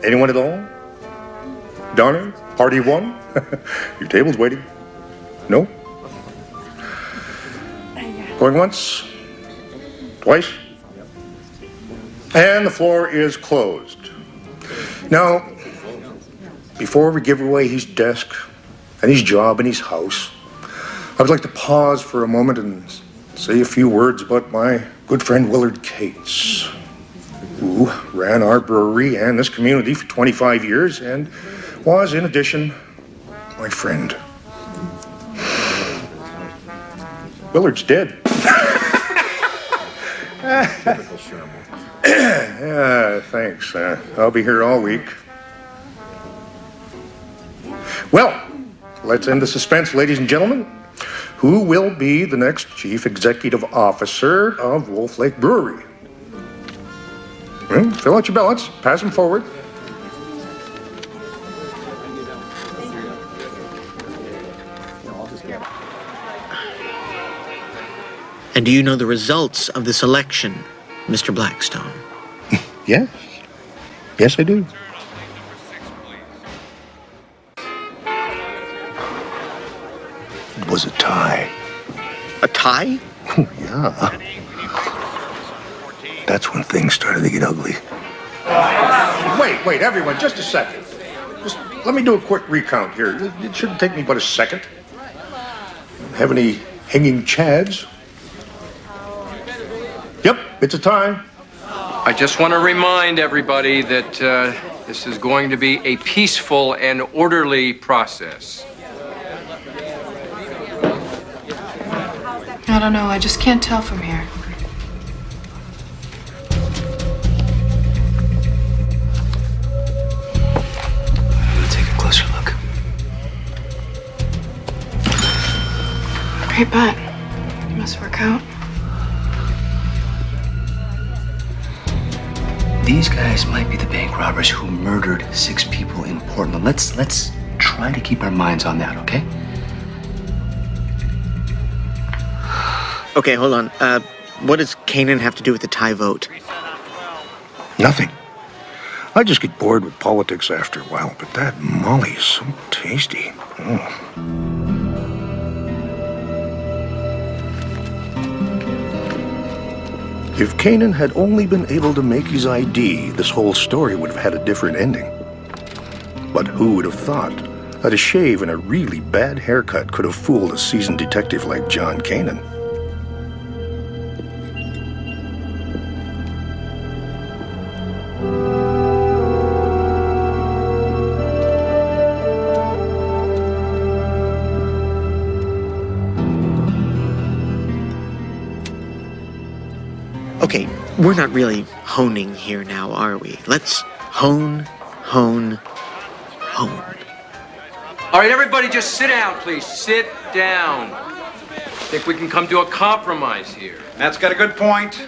Anyone at all? Donner? Party of one? Your table's waiting. No? Going once? Twice? And the floor is closed. Now, before we give away his desk and his job and his house, I would like to pause for a moment and say a few words about my good friend Willard Cates, who ran our brewery and this community for 25 years and was, in addition, my friend. Willard's dead. Typical Sherman. Yeah, thanks. I'll be here all week. Well, let's end the suspense, ladies and gentlemen. Who will be the next Chief Executive Officer of Wolf Lake Brewery? Fill out your ballots. Pass them forward. And do you know the results of this election, Mr. Blackstone? Yes. Yes, I do. It was a tie. A tie? Oh, yeah. That's when things started to get ugly. Wait, everyone, just a second. Just let me do a quick recount here. It shouldn't take me but a second. Have any hanging chads? Yep, it's a tie. I just want to remind everybody that this is going to be a peaceful and orderly process. I don't know, I just can't tell from here. Let's take a closer look. Great bet. It must work out. These guys might be the bank robbers who murdered 6 people in Portland. Let's try to keep our minds on that, okay? Okay, hold on. What does Canaan have to do with the tie vote? Nothing. I just get bored with politics after a while, but that Molly is so tasty. If Canaan had only been able to make his ID, this whole story would have had a different ending. But who would have thought that a shave and a really bad haircut could have fooled a seasoned detective like John Canaan? Okay, we're not really honing here now, are we? Let's hone. All right, everybody just sit down, please. Sit down. Think we can come to a compromise here. Matt's got a good point.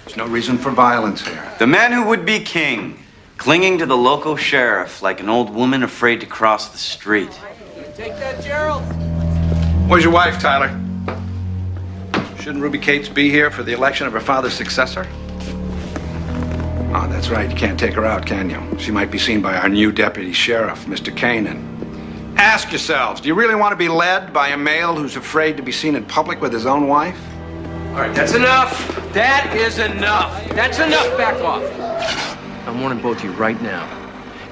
There's no reason for violence here. The man who would be king, clinging to the local sheriff like an old woman afraid to cross the street. Take that, Gerald. Where's your wife, Tyler? Shouldn't Ruby Cates be here for the election of her father's successor? Oh, that's right. You can't take her out, can you? She might be seen by our new deputy sheriff, Mr. Canaan. Ask yourselves, do you really want to be led by a male who's afraid to be seen in public with his own wife? All right, that's enough. That is enough. That's enough. Back off. I'm warning both of you right now.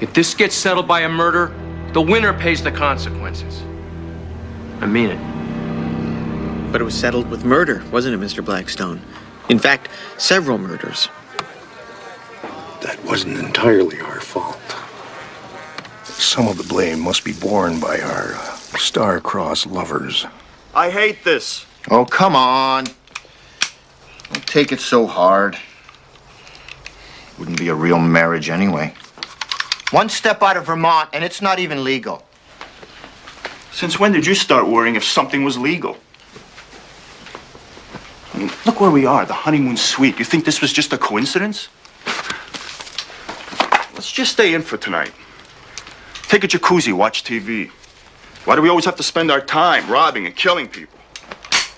If this gets settled by a murder, the winner pays the consequences. I mean it. But it was settled with murder, wasn't it, Mr. Blackstone? In fact, several murders. That wasn't entirely our fault. Some of the blame must be borne by our star-crossed lovers. I hate this. Oh, come on. Don't take it so hard. Wouldn't be a real marriage anyway. One step out of Vermont, and it's not even legal. Since when did you start worrying if something was legal? I mean, look where we are, the honeymoon suite. You think this was just a coincidence? Let's just stay in for tonight. Take a jacuzzi, watch TV. Why do we always have to spend our time robbing and killing people?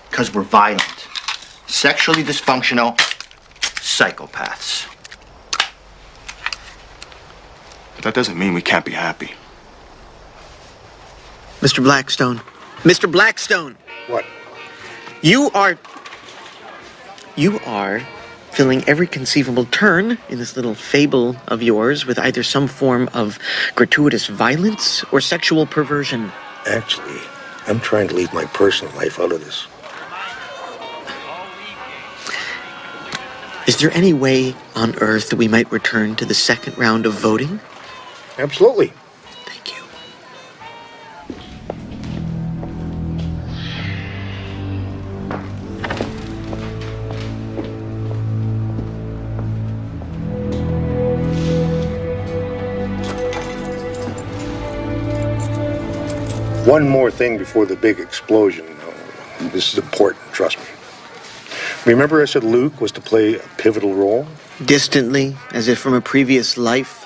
Because we're violent, sexually dysfunctional psychopaths. But that doesn't mean we can't be happy. Mr. Blackstone. Mr. Blackstone! What? You are filling every conceivable turn in this little fable of yours with either some form of gratuitous violence or sexual perversion. Actually, I'm trying to leave my personal life out of this. Is there any way on Earth that we might return to the second round of voting? Absolutely. Thank you. One more thing before the big explosion. This is important, trust me. Remember I said Luke was to play a pivotal role? Distantly, as if from a previous life.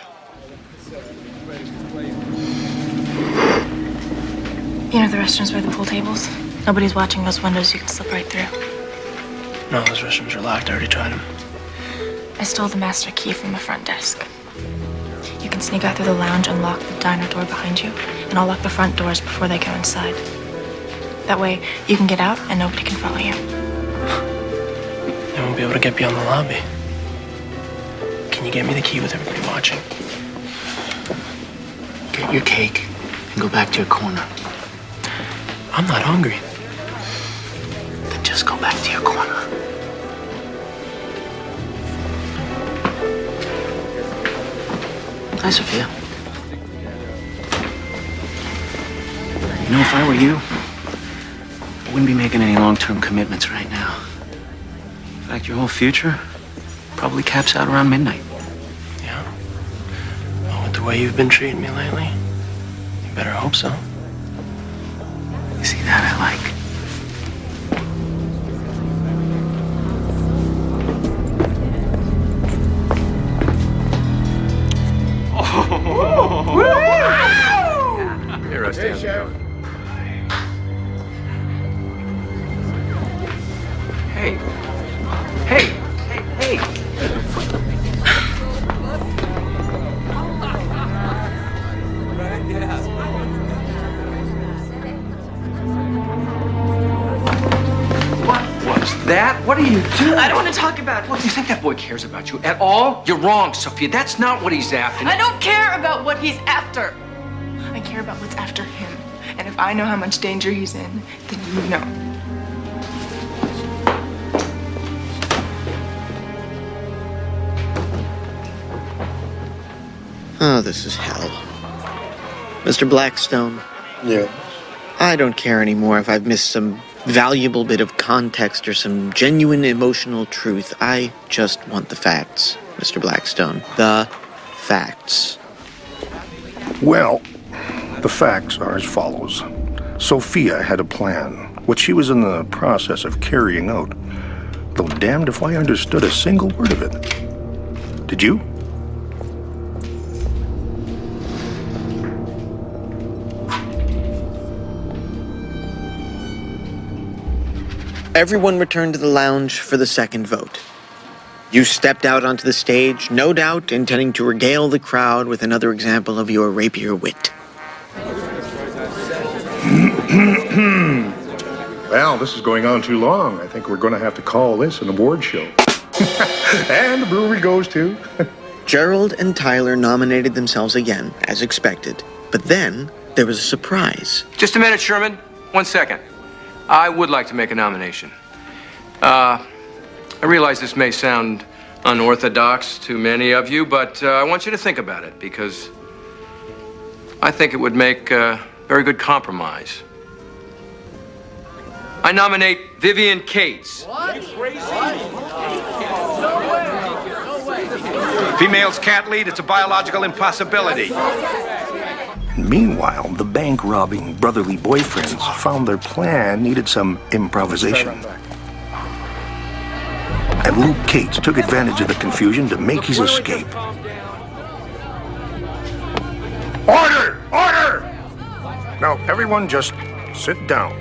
You know the restrooms where the pool tables? Nobody's watching those windows. You can slip right through. No, those restrooms are locked. I already tried them. I stole the master key from the front desk. You can sneak out through the lounge, unlock the diner door behind you, and I'll lock the front doors before they go inside. That way, you can get out and nobody can follow you. They won't be able to get beyond the lobby. Can you get me the key with everybody watching? Get your cake and go back to your corner. I'm not hungry. Then just go back to your corner. Hi, Sophia. You know, if I were you, I wouldn't be making any long-term commitments right now. In fact, your whole future probably caps out around midnight. Yeah? Well, with the way you've been treating me lately, you better hope so. You see, that I like. Here, Rusty. How's it going? Hey. Hey. Hey. What was that? What are you doing? I don't want to talk about it. What, do you think that boy cares about you at all? You're wrong, Sophia. That's not what he's after. I don't care about what he's after. I care about what's after him. And if I know how much danger he's in, then you know. Oh, this is hell. Mr. Blackstone, Yeah. I don't care anymore if I've missed some valuable bit of context or some genuine emotional truth. I just want the facts, Mr. Blackstone. The facts. Well, the facts are as follows. Sophia had a plan, which she was in the process of carrying out. Though damned if I understood a single word of it. Did you? Everyone returned to the lounge for the second vote. You stepped out onto the stage, no doubt intending to regale the crowd with another example of your rapier wit. Well, this is going on too long. I think we're going to have to call this an award show. And the brewery goes to... Gerald and Tyler nominated themselves again, as expected. But then, there was a surprise. Just a minute, Sherman. 1 second. I would like to make a nomination. I realize this may sound unorthodox to many of you, but I want you to think about it because I think it would make a very good compromise. I nominate Vivian Cates. Females can't lead. It's a biological impossibility. Meanwhile, the bank-robbing brotherly boyfriends found their plan needed some improvisation. And Luke Cates took advantage of the confusion to make his escape. Order! Order! Now, everyone just sit down.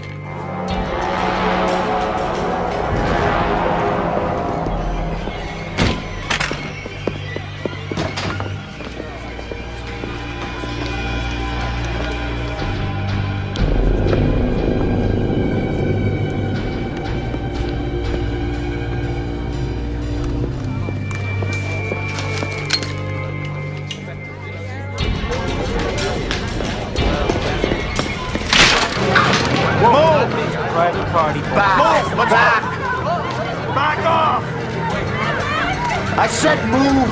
party, boy. Back! Back off! I said move!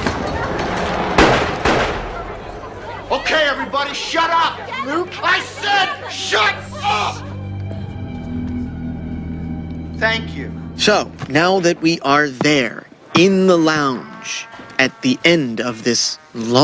Okay, everybody, shut up! Luke? I said shut up! Thank you. So, now that we are there, in the lounge, at the end of this long